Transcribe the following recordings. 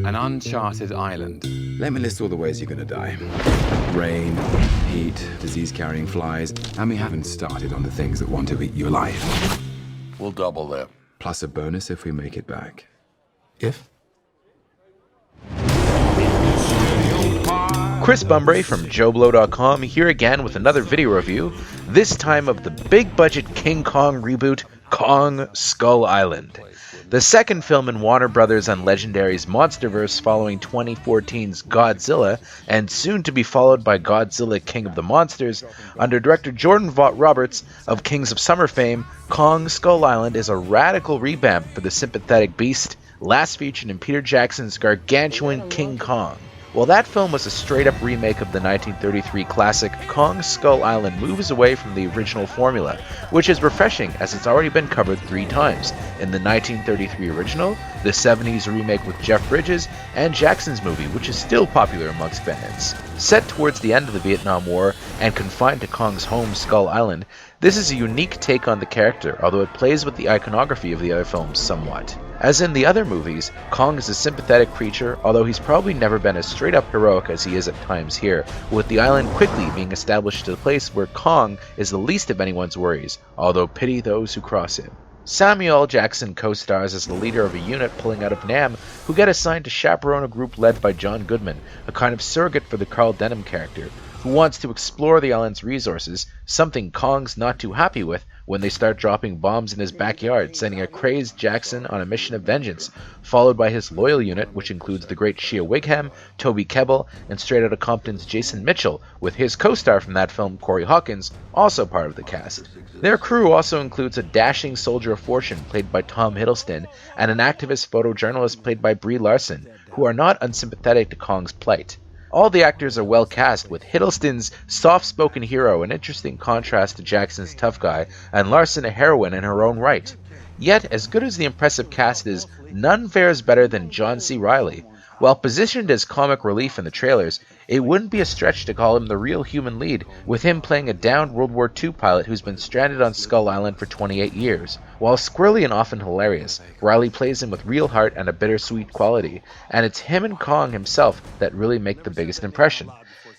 An uncharted island. Let me list all the ways you're gonna die. Rain, heat, disease-carrying flies, and we haven't started on the things that want to eat you alive. We'll double them. Plus a bonus if we make it back. If? Chris Bumbray from JoBlo.com here again with another video review, this time of the big-budget King Kong reboot, Kong Skull Island. The second film in Warner Brothers and Legendary's Monsterverse following 2014's Godzilla, and soon to be followed by Godzilla King of the Monsters, under director Jordan Vogt-Roberts of Kings of Summer fame, Kong Skull Island is a radical revamp for the sympathetic beast, last featured in Peter Jackson's gargantuan King Kong. While that film was a straight-up remake of the 1933 classic, Kong Skull Island moves away from the original formula, which is refreshing as it's already been covered 3 times, in the 1933 original, the 70s remake with Jeff Bridges, and Jackson's movie, which is still popular amongst fans. Set towards the end of the Vietnam War, and confined to Kong's home, Skull Island, this is a unique take on the character, although it plays with the iconography of the other films somewhat. As in the other movies, Kong is a sympathetic creature, although he's probably never been as straight-up heroic as he is at times here, with the island quickly being established to the place where Kong is the least of anyone's worries, although pity those who cross him. Samuel L. Jackson co-stars as the leader of a unit pulling out of Nam, who get assigned to chaperone a group led by John Goodman, a kind of surrogate for the Carl Denham character, who wants to explore the island's resources, something Kong's not too happy with when they start dropping bombs in his backyard, sending a crazed Jackson on a mission of vengeance, followed by his loyal unit, which includes the great Shea Wigham, Toby Kebbell, and Straight Outta Compton's Jason Mitchell, with his co-star from that film, Corey Hawkins, also part of the cast. Their crew also includes a dashing soldier of fortune, played by Tom Hiddleston, and an activist photojournalist played by Brie Larson, who are not unsympathetic to Kong's plight. All the actors are well cast, with Hiddleston's soft-spoken hero an interesting contrast to Jackson's tough guy, and Larson a heroine in her own right. Yet, as good as the impressive cast is, none fares better than John C. Reilly. While positioned as comic relief in the trailers, it wouldn't be a stretch to call him the real human lead, with him playing a downed World War II pilot who's been stranded on Skull Island for 28 years. While squirrely and often hilarious, Reilly plays him with real heart and a bittersweet quality, and it's him and Kong himself that really make the biggest impression.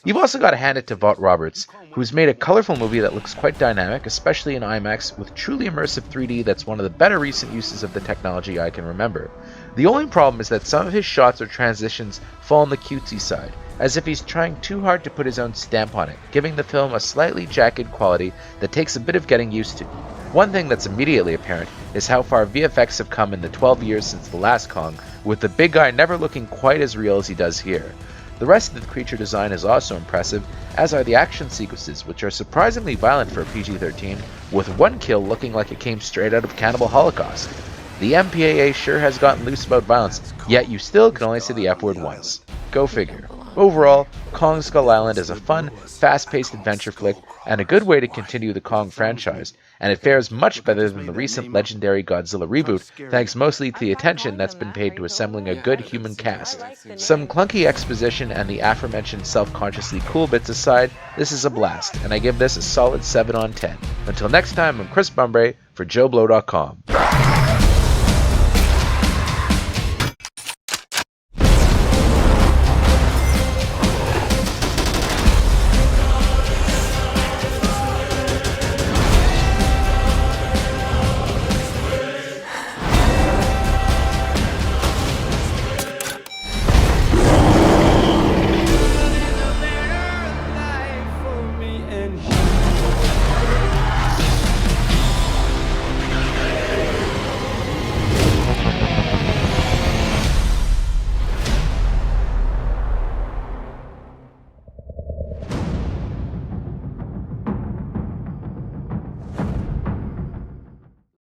You've also got to hand it to Vogt-Roberts, who's made a colorful movie that looks quite dynamic, especially in IMAX, with truly immersive 3D that's one of the better recent uses of the technology I can remember. The only problem is that some of his shots or transitions fall on the cutesy side, as if he's trying too hard to put his own stamp on it, giving the film a slightly jagged quality that takes a bit of getting used to. One thing that's immediately apparent is how far VFX have come in the 12 years since the last Kong, with the big guy never looking quite as real as he does here. The rest of the creature design is also impressive, as are the action sequences, which are surprisingly violent for a PG-13, with one kill looking like it came straight out of Cannibal Holocaust. The MPAA sure has gotten loose about violence, yet you still can only say the F word once. Go figure. Overall, Kong Skull Island is a fun, fast-paced adventure flick, and a good way to continue the Kong franchise, and it fares much better than the recent legendary Godzilla reboot, thanks mostly to the attention that's been paid to assembling a good human cast. Some clunky exposition and the aforementioned self-consciously cool bits aside, this is a blast, and I give this a solid 7 on 10. Until next time, I'm Chris Bumbray for JoBlo.com.